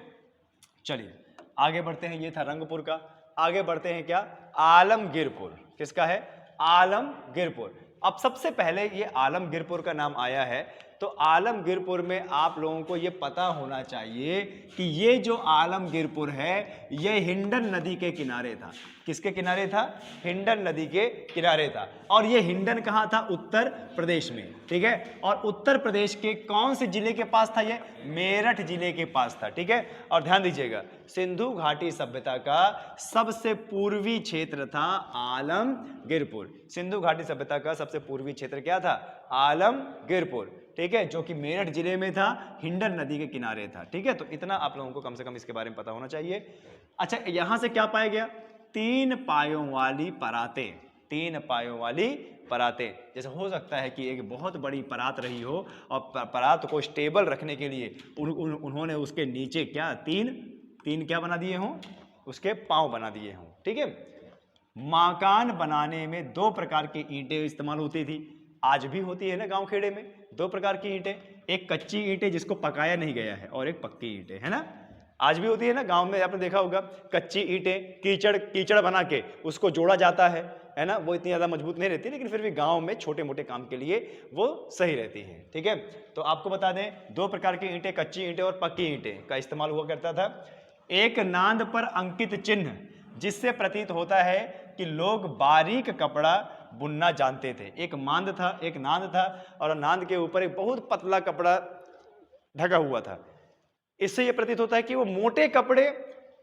चलिए आगे बढ़ते हैं। ये था रंगपुर का। आगे बढ़ते हैं क्या, आलमगीरपुर। किसका है, आलमगीरपुर। अब सबसे पहले ये आलमगीरपुर का नाम आया है, तो आलमगीरपुर में आप लोगों को ये पता होना चाहिए कि ये जो आलमगीरपुर है ये हिंडन नदी के किनारे था। किसके किनारे था, हिंडन नदी के किनारे था। और ये हिंडन कहाँ था, उत्तर प्रदेश में। ठीक है, और उत्तर प्रदेश के कौन से जिले के पास था, ये मेरठ जिले के पास था। ठीक है, और ध्यान दीजिएगा, सिंधु घाटी सभ्यता का सबसे पूर्वी क्षेत्र था आलमगीरपुर। सिंधु घाटी सभ्यता का सबसे पूर्वी क्षेत्र क्या था, आलमगीरपुर। ठीक है, जो कि मेरठ जिले में था, हिंडन नदी के किनारे था। ठीक है, तो इतना आप लोगों को कम से कम इसके बारे में पता होना चाहिए। अच्छा, यहां से क्या पाया गया, 3 पायों वाली परातें। 3 पायों वाली परातें, जैसे हो सकता है कि एक बहुत बड़ी परात रही हो और परात को स्टेबल रखने के लिए उन्होंने उसके नीचे क्या तीन क्या बना दिए हों, उसके पांव बना दिए हों। ठीक है, मकान बनाने में 2 प्रकार की ईंटें इस्तेमाल होती थी, आज भी होती है ना गांव खेड़े में। 2 प्रकार की ईंटें, एक कच्ची ईंटें जिसको पकाया नहीं गया है और एक पक्की ईंटें, है ना। आज भी होती है ना गांव में, आपने देखा होगा कच्ची ईंटें कीचड़ बना के उसको जोड़ा जाता है ना। वो इतनी ज़्यादा मजबूत नहीं रहती, लेकिन फिर भी गांव में छोटे मोटे काम के लिए वो सही रहती है। ठीक है, तो आपको बता दें 2 प्रकार की ईंटें, कच्ची ईंटें और पक्की ईंटें का इस्तेमाल हुआ करता था। एक नांद पर अंकित चिन्ह, जिससे प्रतीत होता है कि लोग बारीक कपड़ा बुनना जानते थे। एक नांद था और नांद के ऊपर एक बहुत पतला कपड़ा ढका हुआ था। इससे यह प्रतीत होता है कि वो मोटे कपड़े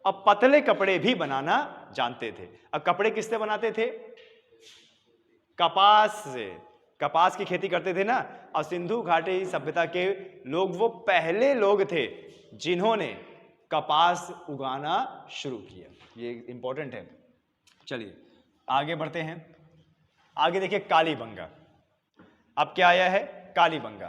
और पतले कपड़े भी बनाना जानते थे। अब कपड़े किससे बनाते थे, कपास से। कपास की खेती करते थे ना। और सिंधु घाटी सभ्यता के लोग वो पहले लोग थे जिन्होंने कपास उगाना शुरू किया। ये इंपॉर्टेंट है। चलिए आगे बढ़ते हैं। आगे देखिए, कालीबंगा। अब क्या आया है, कालीबंगा।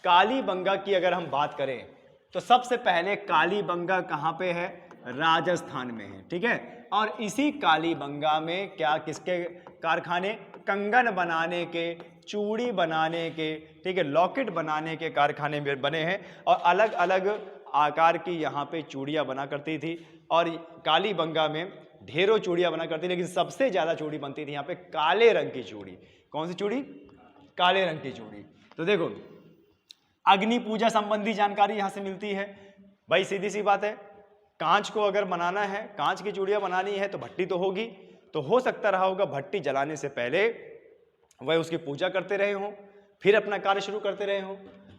कालीबंगा की अगर हम बात करें तो सबसे पहले कालीबंगा कहां पे है, राजस्थान में है। ठीक है, और इसी कालीबंगा में क्या, किसके कारखाने, कंगन बनाने के चूड़ी बनाने के, ठीक है, लॉकेट बनाने के कारखाने में बने हैं और अलग अलग आकार की यहाँ पे चूड़ियाँ बना करती थी। और कालीबंगा में ढेरों चूड़ियाँ बना करती, लेकिन सबसे ज़्यादा चूड़ी बनती थी यहाँ पे काले रंग की चूड़ी। कौन सी चूड़ी? काले रंग की चूड़ी। तो देखो, अग्नि पूजा संबंधी जानकारी यहाँ से मिलती है। भाई सीधी सी बात है, कांच को अगर बनाना है, कांच की चूड़ियाँ बनानी है तो भट्टी तो होगी, तो हो सकता रहा होगा भट्टी जलाने से पहले वह उसकी पूजा करते रहे हों, फिर अपना कार्य शुरू करते रहे हों।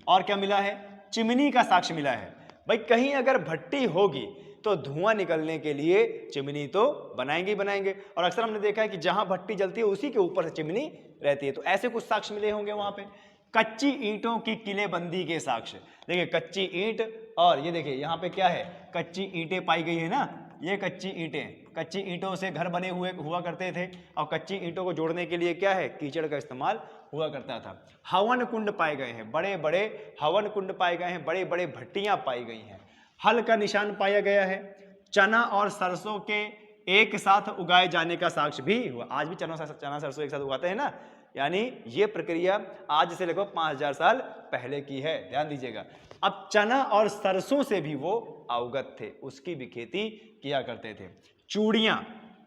और क्या मिला है? चिमनी का साक्ष्य मिला है। भाई कहीं अगर भट्टी होगी तो धुआं निकलने के लिए चिमनी तो बनाएंगे ही बनाएंगे, और अक्सर हमने देखा है कि जहां भट्टी जलती है उसी के ऊपर से चिमनी रहती है। तो ऐसे कुछ साक्ष्य मिले होंगे वहां पे। कच्ची ईंटों की किलेबंदी के साक्ष्य, देखिए कच्ची ईंट, और ये देखिए यहाँ पे क्या है, कच्ची ईंटें पाई गई है ना, ये कच्ची ईंटें, कच्ची ईंटों से घर बने हुआ करते थे, और कच्ची ईंटों को जोड़ने के लिए क्या है, कीचड़ का इस्तेमाल हुआ करता था। हवन कुंड पाए गए हैं, बड़े बड़े हवन कुंड पाए गए हैं, बड़े बड़े भट्टियां पाई गई हैं। हल का निशान पाया गया है। चना और सरसों के एक साथ उगाए जाने का साक्ष्य भी हुआ। आज भी चना सरसों एक साथ उगाते हैं ना, यानी ये प्रक्रिया आज से लगभग 5000 साल पहले की है, ध्यान दीजिएगा। अब चना और सरसों से भी वो अवगत थे, उसकी भी खेती किया करते थे। चूड़ियां,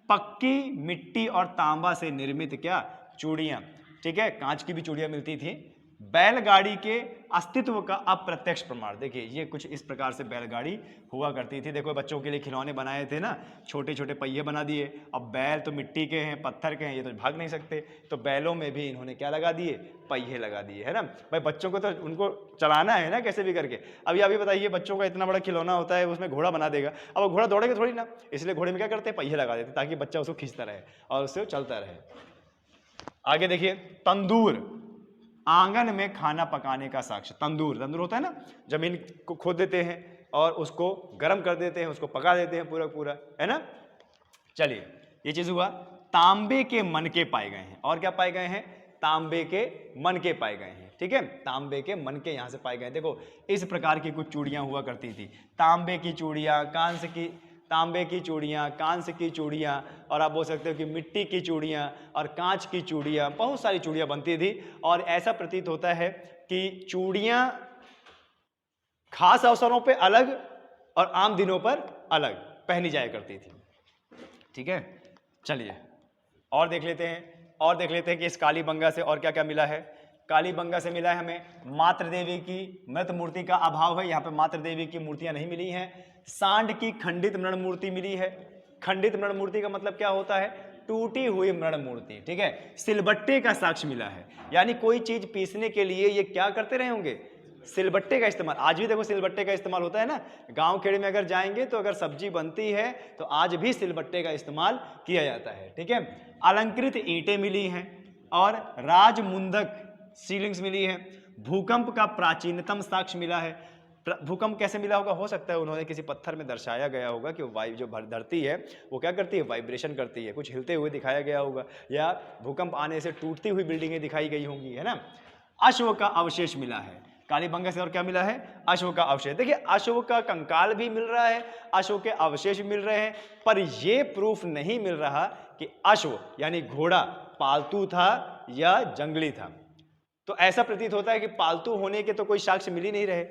पक्की मिट्टी और तांबा से निर्मित क्या चूड़ियां, ठीक है, कांच की भी चूड़ियां मिलती थी। बैलगाड़ी के अस्तित्व का अप्रत्यक्ष प्रमाण, देखिए ये कुछ इस प्रकार से बैलगाड़ी हुआ करती थी। देखो बच्चों के लिए खिलौने बनाए थे ना, छोटे छोटे पहिए बना दिए। अब बैल तो मिट्टी के हैं, पत्थर के हैं, ये तो भाग नहीं सकते, तो बैलों में भी इन्होंने क्या लगा दिए, पहिए लगा दिए, है ना। भाई बच्चों को तो उनको चलाना है ना कैसे भी करके। अब अभी बताइए, बच्चों का इतना बड़ा खिलौना होता है, उसमें घोड़ा बना देगा, अब वो घोड़ा दौड़ेगा थोड़ी ना, इसलिए घोड़े में क्या करते हैं, पहिए लगा देते ताकि बच्चा उसको खींचता रहे और उससे चलता रहे। आगे देखिए, तंदूर, आंगन में खाना पकाने का साक्ष्य। तंदूर होता है ना, जमीन को खोद देते हैं और उसको गर्म कर देते हैं, उसको पका देते हैं पूरा पूरा, है ना। चलिए, ये चीज हुआ। तांबे के मनके पाए गए हैं, और क्या पाए गए हैं, तांबे के मनके पाए गए हैं, ठीक है, तांबे के मनके यहां से पाए गए। देखो इस प्रकार की कुछ चूड़ियां हुआ करती थी, तांबे की चूड़ियां, तांबे की चूड़ियाँ, कांस्य की चूड़ियाँ, और आप बोल सकते हो कि मिट्टी की चूड़ियाँ और कांच की चूड़ियाँ, बहुत सारी चूड़ियाँ बनती थी। और ऐसा प्रतीत होता है कि चूड़ियाँ खास अवसरों पे अलग और आम दिनों पर अलग पहनी जाया करती थी, ठीक है। चलिए और देख लेते हैं कि इस कालीबंगा से और क्या क्या मिला है। कालीबंगा से मिला है हमें मातृ देवी की मृत मूर्ति का अभाव है, यहाँ पे मातृ देवी की मूर्तियां नहीं मिली हैं। सांड की खंडित मृण मूर्ति मिली है। खंडित मृण मूर्ति का मतलब क्या होता है, टूटी हुई मृण मूर्ति, ठीक है। सिलबट्टे का साक्ष्य मिला है, यानी कोई चीज पीसने के लिए ये क्या करते रहे होंगे, सिलबट्टे का इस्तेमाल। आज भी देखो सिलबट्टे का इस्तेमाल होता है ना, गांव खेड़े में अगर जाएंगे तो अगर सब्जी बनती है तो आज भी सिलबट्टे का इस्तेमाल किया जाता है, ठीक है। अलंकृत ईंटें मिली हैं और राजमुंदक सीलिंग्स मिली है। भूकंप का प्राचीनतम साक्ष्य मिला है। भूकंप कैसे मिला होगा, हो सकता है उन्होंने किसी पत्थर में दर्शाया गया होगा कि वायु जो धरती है वो क्या करती है, वाइब्रेशन करती है, कुछ हिलते हुए दिखाया गया होगा, या भूकंप आने से टूटती हुई बिल्डिंगें दिखाई गई होंगी, है ना। अश्व का अवशेष मिला है कालीबंगा से, और क्या मिला है, अश्व का अवशेष। देखिए अश्व का कंकाल भी मिल रहा है, अश्व के अवशेष भी मिल रहे हैं, पर यह प्रूफ नहीं मिल रहा कि अश्व यानी घोड़ा पालतू था या जंगली था। तो ऐसा प्रतीत होता है कि पालतू होने के तो कोई साक्ष्य मिल ही नहीं रहे।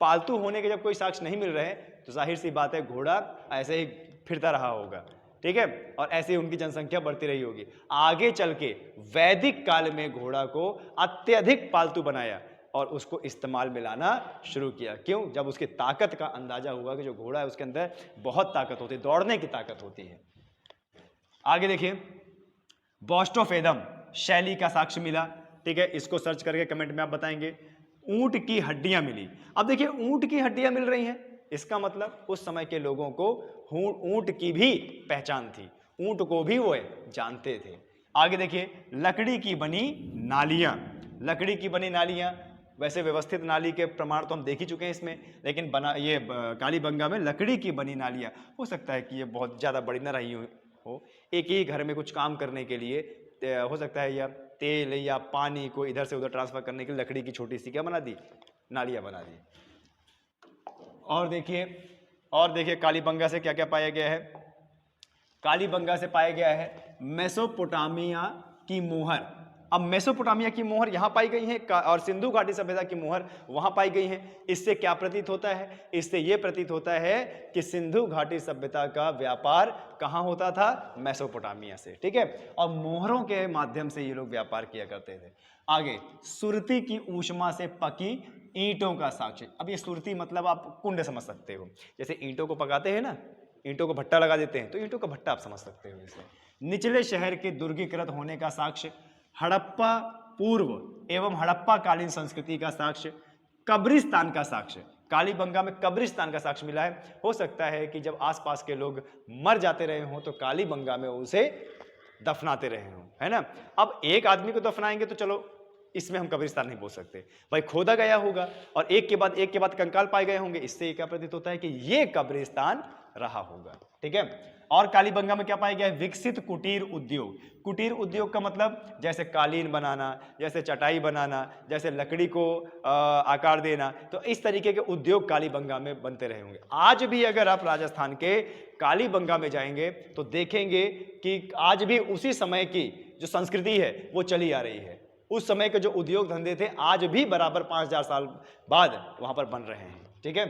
पालतू होने के जब कोई साक्ष्य नहीं मिल रहे तो जाहिर सी बात है घोड़ा ऐसे ही फिरता रहा होगा, ठीक है, और ऐसे ही उनकी जनसंख्या बढ़ती रही होगी। आगे चल के वैदिक काल में घोड़ा को अत्यधिक पालतू बनाया और उसको इस्तेमाल में लाना शुरू किया। क्यों? जब उसकी ताकत का अंदाजा हुआ कि जो घोड़ा है उसके अंदर बहुत ताकत होती है, दौड़ने की ताकत होती है। आगे देखिए, बॉस्टोफेदम शैली का साक्ष्य मिला, ठीक है, इसको सर्च करके कमेंट में आप बताएंगे। ऊंट की हड्डियां मिली। अब देखिए ऊंट की हड्डियां मिल रही हैं, इसका मतलब उस समय के लोगों को ऊंट की भी पहचान थी, ऊंट को भी वो जानते थे। आगे देखिए, लकड़ी की बनी नालियां। लकड़ी की बनी नालियां, वैसे व्यवस्थित नाली के प्रमाण तो हम देख ही चुके हैं इसमें, लेकिन ये कालीबंगा में लकड़ी की बनी नालियां, हो सकता है कि ये बहुत ज्यादा बड़ी न रही हो, एक ही घर में कुछ काम करने के लिए हो सकता है, या तेल या पानी को इधर से उधर ट्रांसफर करने के लिए लकड़ी की छोटी सी क्या बना दी, नालियां बना दी। और देखिए कालीबंगा से क्या क्या पाया गया है। कालीबंगा से पाया गया है मेसोपोटामिया की मोहर, अब मेसोपोटामिया की मोहर यहाँ पाई गई है और सिंधु घाटी सभ्यता की मोहर वहाँ पाई गई है। इससे क्या प्रतीत होता है? इससे ये प्रतीत होता है कि सिंधु घाटी सभ्यता का व्यापार कहाँ होता था? मेसोपोटामिया से, ठीक है। और मोहरों के माध्यम से ये लोग व्यापार किया करते थे। आगे, सुरती की ऊष्मा से पकी ईंटों का साक्ष्य। अब ये सुरती मतलब आप कुंड समझ सकते हो, जैसे ईंटों को पकाते हैं ना, ईंटों को भट्टा लगा देते हैं, तो ईंटों का भट्टा आप समझ सकते हो इसे। निचले शहर के दुर्गीकृत होने का साक्ष्य, हड़प्पा पूर्व एवं हड़प्पा कालीन संस्कृति का साक्ष्य, कब्रिस्तान का साक्ष्य। कालीबंगा में कब्रिस्तान का साक्ष्य मिला है। हो सकता है कि जब आसपास के लोग मर जाते रहे हों तो कालीबंगा में उसे दफनाते रहे हों, है ना। अब एक आदमी को दफनाएंगे तो चलो इसमें हम कब्रिस्तान नहीं बोल सकते, भाई खोदा गया होगा और एक के बाद कंकाल पाए गए होंगे, इससे क्या प्रतीत होता है कि ये कब्रिस्तान रहा होगा, ठीक है। और कालीबंगा में क्या पाया गया है? विकसित कुटीर उद्योग। कुटीर उद्योग का मतलब जैसे कालीन बनाना, जैसे चटाई बनाना, जैसे लकड़ी को आकार देना, तो इस तरीके के उद्योग कालीबंगा में बनते रहे होंगे। आज भी अगर आप राजस्थान के कालीबंगा में जाएंगे तो देखेंगे कि आज भी उसी समय की जो संस्कृति है वो चली आ रही है। उस समय के जो उद्योग धंधे थे आज भी बराबर 5000 साल बाद वहां पर बन रहे हैं, ठीक है।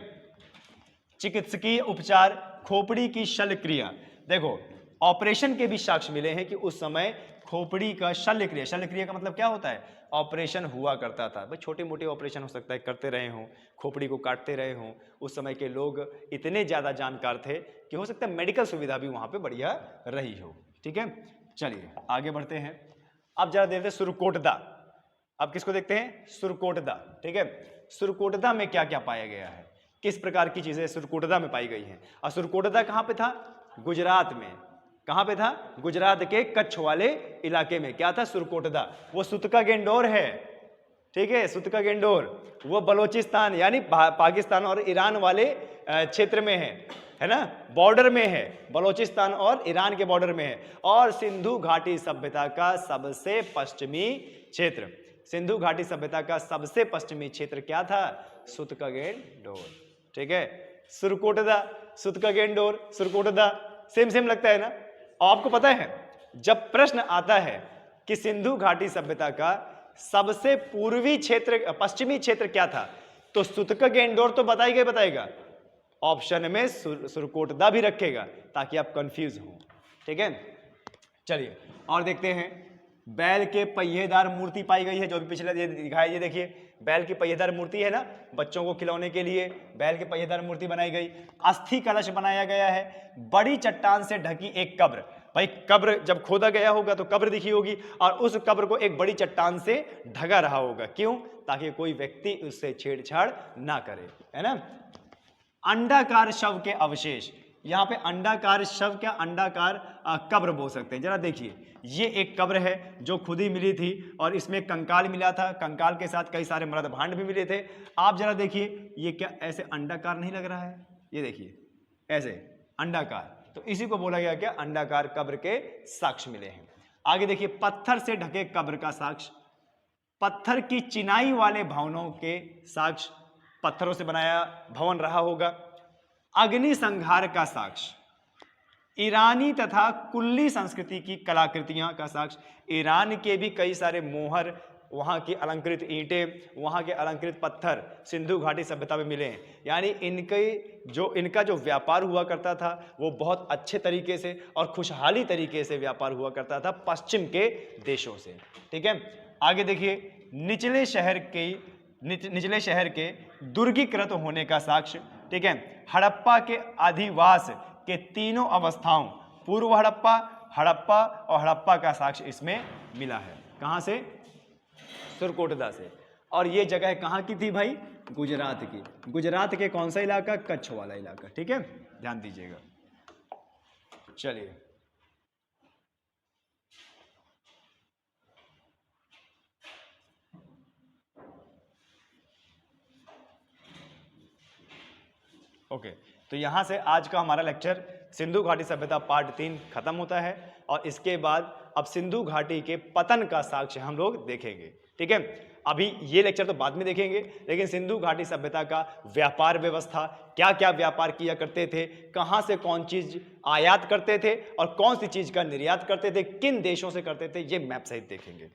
चिकित्सकीय उपचार, खोपड़ी की शल्य क्रिया। देखो, ऑपरेशन के भी साक्ष्य मिले हैं कि उस समय खोपड़ी का शल्य क्रिया का मतलब क्या होता है? ऑपरेशन हुआ करता था। भाई छोटे मोटे ऑपरेशन हो सकता है करते रहे हों, खोपड़ी को काटते रहे हों। उस समय के लोग इतने ज्यादा जानकार थे कि हो सकता है मेडिकल सुविधा भी वहां पे बढ़िया रही हो, ठीक है। चलिए आगे बढ़ते हैं। अब जरा देखते हैं सुरकोटदा। अब किसको देखते हैं? सुरकोटदा, ठीक है। सुरकोटदा में क्या क्या पाया गया है, किस प्रकार की चीजें सुरकोटदा में पाई गई हैं? और सुरकोटदा कहां पे था? गुजरात में। कहां पे था? गुजरात के कच्छ वाले इलाके में क्या था? सुरकोटदा। वो सुत का गेंडोर है, ठीक है। सुत का गेंडोर वो बलोचिस्तान यानी पाकिस्तान और ईरान वाले क्षेत्र में है ना, बॉर्डर में है, बलोचिस्तान और ईरान के बॉर्डर में है। और सिंधु घाटी सभ्यता का सबसे पश्चिमी क्षेत्र, सिंधु घाटी सभ्यता का सबसे पश्चिमी क्षेत्र क्या था? सुत का गेंडोर, ठीक है। सुरकोटदा, सुत का गेंडोर, सुरकोटदा सेम लगता है ना। आपको पता है जब प्रश्न आता है कि सिंधु घाटी सभ्यता का सबसे पूर्वी क्षेत्र, पश्चिमी क्षेत्र क्या था, तो सुत का गेंडोर तो बताएगा, ऑप्शन में सुरकोटदा भी रखेगा ताकि आप कंफ्यूज हो, ठीक है। चलिए और देखते हैं। बैल के पहिएदार मूर्ति पाई गई है, जो भी पिछले दिखाया, ये देखिए बैल की पहिएदार मूर्ति है ना, बच्चों को खिलौने के लिए बैल की पहिएदार मूर्ति बनाई गई। अस्थि कलश बनाया गया है। बड़ी चट्टान से ढकी एक कब्र। भाई कब्र जब खोदा गया होगा तो कब्र दिखी होगी और उस कब्र को एक बड़ी चट्टान से ढका रहा होगा। क्यों? ताकि कोई व्यक्ति उससे छेड़छाड़ ना करे, है ना। अंडाकार शव के अवशेष। यहाँ पे अंडाकार शव क्या, अंडाकार कब्र बोल सकते हैं। जरा देखिए, ये एक कब्र है जो खुद ही मिली थी और इसमें कंकाल मिला था, कंकाल के साथ कई सारे मृत भांड भी मिले थे। आप जरा देखिए, ये क्या ऐसे अंडाकार नहीं लग रहा है? ये देखिए ऐसे अंडाकार, तो इसी को बोला गया क्या, अंडाकार कब्र के साक्ष्य मिले हैं। आगे देखिए, पत्थर से ढके कब्र का साक्ष्य, पत्थर की चिनाई वाले भवनों के साक्ष्य, पत्थरों से बनाया भवन रहा होगा। अग्नि संघार का साक्ष्य, ईरानी तथा कुल्ली संस्कृति की कलाकृतियां का साक्ष्य। ईरान के भी कई सारे मोहर, वहां की अलंकृत ईंटें, वहां के अलंकृत पत्थर सिंधु घाटी सभ्यता में मिले हैं। यानी इनका जो व्यापार हुआ करता था वो बहुत अच्छे तरीके से और खुशहाली तरीके से व्यापार हुआ करता था पश्चिम के देशों से, ठीक है। आगे देखिए, निचले शहर के दुर्गीकृत होने का साक्ष्य, ठीक है। हड़प्पा के अधिवास के तीनों अवस्थाओं, पूर्व हड़प्पा, हड़प्पा और हड़प्पा का साक्ष्य इसमें मिला है। कहां से? सुरकोटदा से। और ये जगह कहां की थी भाई? गुजरात की। गुजरात के कौन सा इलाका? कच्छ वाला इलाका, ठीक है, ध्यान दीजिएगा। चलिए ओके, तो यहां से आज का हमारा लेक्चर सिंधु घाटी सभ्यता पार्ट 3 खत्म होता है और इसके बाद अब सिंधु घाटी के पतन का साक्ष्य हम लोग देखेंगे, ठीक है। अभी ये लेक्चर तो बाद में देखेंगे, लेकिन सिंधु घाटी सभ्यता का व्यापार व्यवस्था, क्या क्या व्यापार किया करते थे, कहां से कौन चीज आयात करते थे और कौन सी चीज का निर्यात करते थे, किन देशों से करते थे, ये मैप सहित देखेंगे।